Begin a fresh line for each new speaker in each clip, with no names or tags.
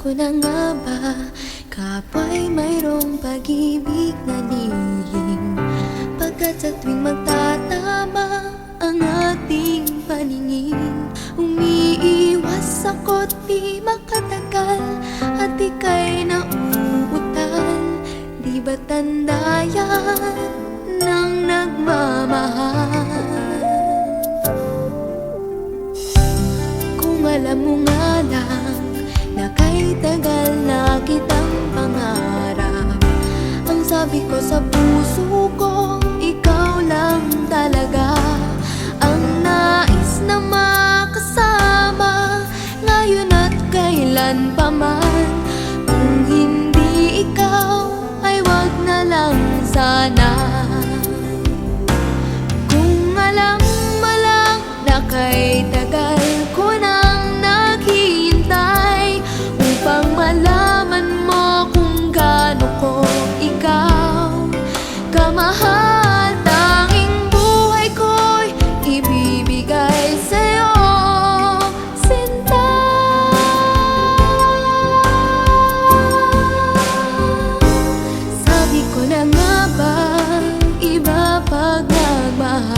ko na nga ba kapwa'y mayroong pag-ibig na lihim? Pagkat sa tuwing magtatama ang ating paningin, umiiwas ako't di makatagal at ika'y nauutal. Di ba tanda yan ng nagmamahal? Kung alam mo nga lang na kay tagal na kitang pangarap, ang sabi ko sa puso ko, ikaw lang talaga ang nais na makasama, ngayon at kailan pa man. Kung hindi ikaw, ay wag na lang sana. Kung alam mo lang na kay tagal ko nang naghihintay upang malaman mo kung gaano ko ikaw kamahal, tanging buhay ko'y ibibigay sa'yo, sinta. Sabi ko na nga ba, iba pag nagmahal.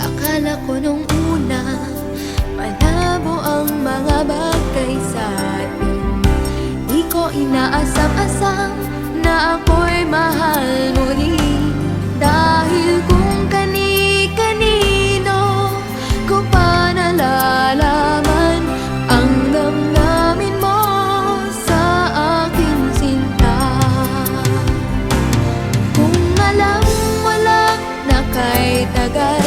Akala ko nung una malabo ang mga bagay sa atin, di ko inaasam-asam na ako'y mahal muli. Dahil kung kani-kanino ko pa nalalaman ang damdamin mo sa aking sinta. Kung alam mo lang na kay tagal